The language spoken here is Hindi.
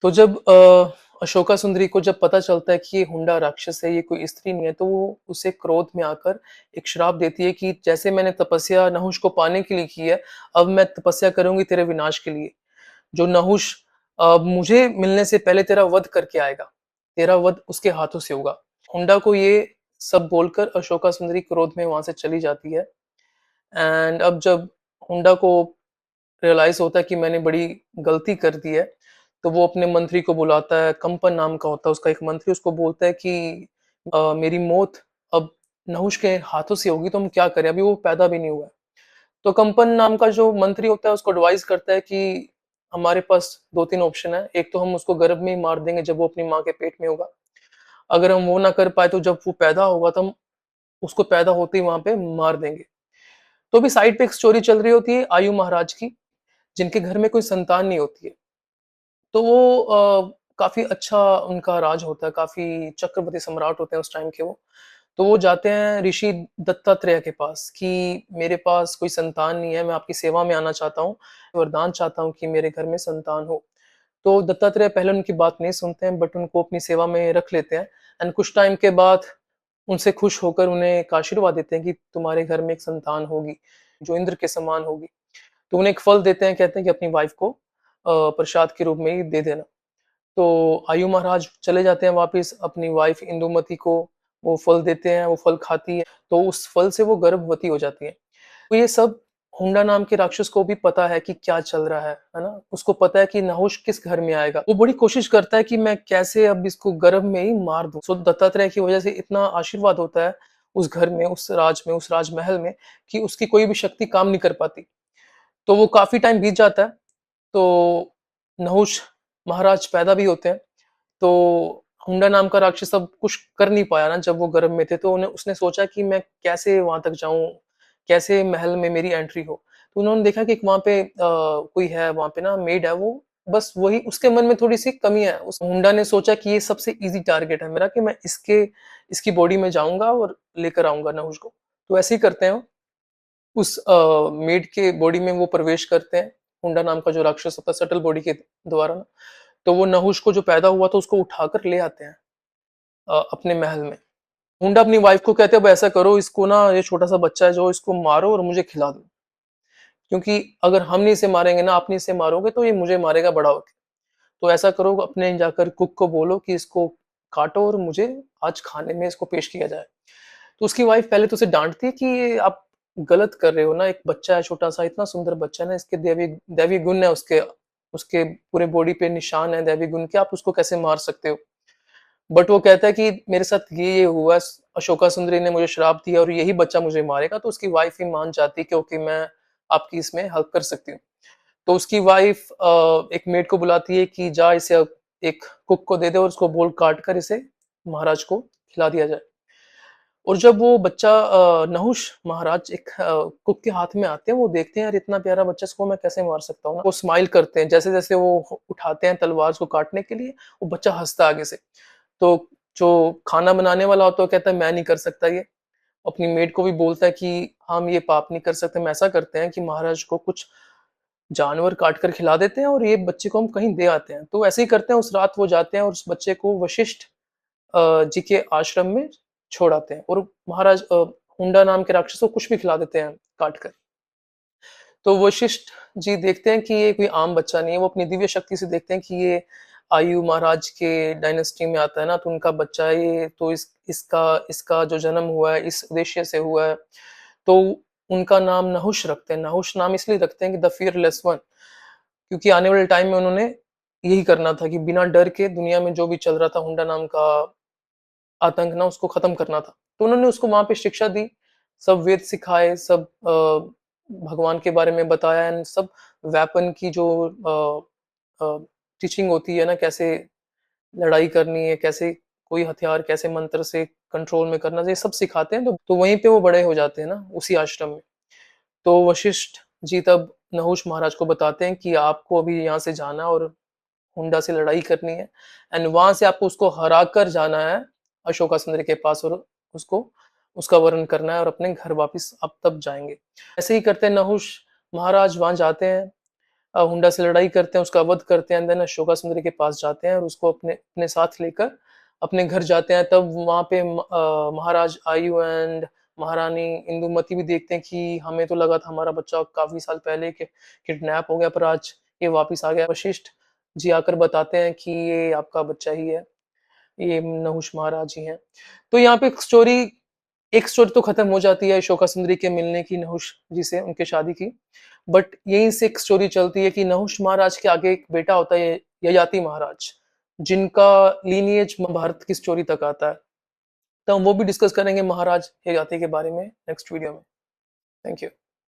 तो जब अशोका सुंदरी को जब पता चलता है कि ये हुंडा राक्षस है, ये कोई स्त्री नहीं है, तो वो उसे क्रोध में आकर एक श्राप देती है कि जैसे मैंने तपस्या नहुष को पाने के लिए की है, अब मैं तपस्या करूँगी तेरे विनाश के लिए। जो नहुष मुझे मिलने से पहले तेरा वध करके आएगा, तेरा वध उसके हाथों से होगा। हुंडा को ये सब बोलकर अशोका सुंदरी क्रोध में वहाँ से चली जाती है। एंड अब जब हुंडा को रियलाइज़ होता है कि मैंने बड़ी गलती कर दी है, तो वो अपने मंत्री को बुलाता है, कंपन नाम का होता है उसका एक मंत्री, उसको बोलता है कि मेरी मौत अब नहुष के हाथों से होगी तो हम क्या करें? अभी वो पैदा भी नहीं हुआ है। तो कंपन नाम का जो मंत्री होता है उसको एडवाइस करता है कि हमारे पास 2-3 ऑप्शन है। एक तो हम उसको गर्भ में ही मार देंगे जब वो अपनी माँ के पेट में होगा। अगर हम वो ना कर पाए तो जब वो पैदा होगा तो हम उसको पैदा होते ही वहाँ पे मार देंगे। तो अभी साइड पे एक स्टोरी चल रही होती है आयु महाराज की, जिनके घर में कोई संतान नहीं होती है। तो वो काफ़ी अच्छा उनका राज होता है, काफ़ी चक्रवर्ती सम्राट होते हैं उस टाइम के वो। तो वो जाते हैं ऋषि दत्तात्रेय के पास कि मेरे पास कोई संतान नहीं है, मैं आपकी सेवा में आना चाहता हूँ, वरदान चाहता हूँ कि मेरे घर में संतान हो। तो दत्तात्रेय पहले उनकी बात नहीं सुनते हैं बट उनको अपनी सेवा में रख लेते हैं एंड कुछ टाइम के बाद उनसे खुश होकर उन्हें एक आशीर्वाद देते हैं कि तुम्हारे घर में एक संतान होगी, जो इंद्र के समान होगी। तो उन्हें एक फल देते हैं, कहते हैं कि अपनी वाइफ को प्रसाद के रूप में ही दे देना। तो आयु महाराज चले जाते हैं वापिस अपनी वाइफ इंदुमती को वो फल देते हैं, वो फल खाती है, तो उस फल से वो गर्भवती हो जाती है। तो ये सब हुंडा नाम के राक्षस को भी पता है कि क्या चल रहा है ना? उसको पता है कि नहुष किस घर में आएगा। वो बड़ी कोशिश करता है कि मैं कैसे अब इसको गर्भ में ही मार दूँ। सो दत्तात्रेय की वजह से इतना आशीर्वाद होता है उस घर में, उस राजमहल में कि उसकी कोई भी शक्ति काम नहीं कर पाती। तो वो काफ़ी टाइम बीत जाता है, तो नहुष महाराज पैदा भी होते हैं। तो हुंडा नाम का राक्षस अब कुछ कर नहीं पाया ना जब वो गर्भ में थे, तो उन्हें उसने सोचा कि मैं कैसे वहाँ तक जाऊँ, कैसे महल में मेरी एंट्री हो। तो उन्होंने देखा कि एक वहाँ पे कोई है वहाँ पे ना मेड है वो बस वही उसके मन में थोड़ी-सी कमी है। उस हुंडा ने सोचा कि ये सबसे ईज़ी टारगेट है मेरा कि मैं इसकी बॉडी में जाऊँगा और लेकर आऊँगा नहुष को। तो ऐसे ही करते हैं उस मेड के बॉडी में वो प्रवेश करते हैं, हुंडा नाम का जो राक्षस होता है सटल बॉडी के द्वारा ना, तो वो नहुष को जो पैदा हुआ था उसको उठाकर ले आते हैं अपने महल में। हुंडा अपनी वाइफ को कहते हैं अब ऐसा करो इसको ना ये छोटा-सा बच्चा है जो इसको मारो और मुझे खिला दो। क्योंकि अगर हम नहीं इसे मारेंगे ना, आप नहीं इसे मारोगे तो ये मुझे मारेगा बड़ा होके। तो ऐसा करो अपने जाकर कुक को बोलो कि इसको काटो और मुझे आज खाने में इसको पेश किया जाए। तो उसकी वाइफ पहले तो उसे डाँटती है कि ये आप गलत कर रहे हो ना, एक बच्चा है छोटा-सा, इतना सुंदर बच्चा है ना, इसके दैवी दैवी गुण है उसके उसके पूरे बॉडी पे निशान है दैवी गुण के, आप उसको कैसे मार सकते हो? बट वो कहता है कि मेरे साथ ये हुआ, अशोका सुंदरी ने मुझे श्राप दिया और यही बच्चा मुझे मारेगा, तो उसकी वाइफ ही मान जाती है कि ओके मैं आपकी इसमें हेल्प कर सकती हूँ। तो उसकी वाइफ एक मेड को बुलाती है कि जा इसे अब एक कुक को दे दे और उसको बोल काट कर इसे महाराज को खिला दिया जाए। और जब वो बच्चा नहुष महाराज एक कुक के हाथ में आते हैं, वो देखते हैं यार इतना प्यारा बच्चा इसको मैं कैसे मार सकता हूँ ना? वो स्माइल करते हैं, जैसे-जैसे वो उठाते हैं तलवार उसको काटने के लिए, वो बच्चा हँसता है आगे से। तो जो खाना बनाने वाला होता है वो कहता है मैं नहीं कर सकता ये। अपनी मेड को भी बोलता है कि हम ये पाप नहीं कर सकते, हम ऐसा करते हैं कि महाराज को कुछ जानवर काट कर खिला देते हैं और ये बच्चे को हम कहीं दे आते हैं। तो ऐसे ही करते हैं उस रात वो जाते हैं और उस बच्चे को वशिष्ठ जी के आश्रम में छोड़ आते हैं और महाराज हुंडा नाम के राक्षस को कुछ भी खिला देते हैं काट कर। तो वशिष्ठ जी देखते हैं कि ये कोई आम बच्चा नहीं है, वो अपनी दिव्य शक्ति से देखते हैं कि ये आयु महाराज के डायनेस्टी में आता है ना, तो उनका बच्चा है ये, तो इसका इसका जो जन्म हुआ है इस उद्देश्य से हुआ है। तो उनका नाम नहुष रखते हैं। नहुष नाम इसलिए रखते हैं कि द फियरलेस वन, क्योंकि आने वाले टाइम में उन्होंने यही करना था कि बिना डर के दुनिया में जो भी चल रहा था हुंडा नाम का आतंक ना उसको खत्म करना था। तो उन्होंने उसको वहाँ पे शिक्षा दी, सब वेद सिखाए, सब भगवान के बारे में बताया एंड सब वेपन की जो टीचिंग होती है ना कैसे लड़ाई करनी है, कैसे कोई हथियार कैसे मंत्र से कंट्रोल में करना, ये सब सिखाते हैं। तो वहीं पे वो बड़े हो जाते हैं ना उसी आश्रम में। तो वशिष्ठ जी तब नहुष महाराज को बताते हैं कि आपको अभी यहाँ से जाना है और हुंडा से लड़ाई करनी है एंड वहां से आपको उसको हरा कर जाना है अशोका सुंदरी के पास और उसको उसका वर्ण करना है और अपने घर वापस आप तब जाएंगे। ऐसे ही करते नहुष महाराज वहां जाते हैं हुंडा से लड़ाई करते हैं, उसका वध करते हैं एंड देन अशोका सुंदरी के पास जाते हैं और उसको अपने अपने साथ लेकर अपने घर जाते हैं। तब वहाँ पे महाराज आयु एंड महारानी इंदुमती भी देखते हैं कि हमें तो लगा था हमारा बच्चा काफ़ी साल पहले कि किडनैप हो गया, पर आज ये वापिस आ गया। वशिष्ठ जी आकर बताते हैं कि ये आपका बच्चा ही है, ये नहुष महाराज ही हैं। तो यहाँ पे एक स्टोरी तो खत्म हो जाती है अशोका सुंदरी के मिलने की नहुष जी से, उनके शादी की। बट यहीं से एक स्टोरी चलती है कि नहुष महाराज के आगे एक बेटा होता है ययाति महाराज, जिनका लीनिएज महाभारत की स्टोरी तक आता है। तो हम वो भी डिस्कस करेंगे महाराज ययाति के बारे में नेक्स्ट वीडियो में। Thank you.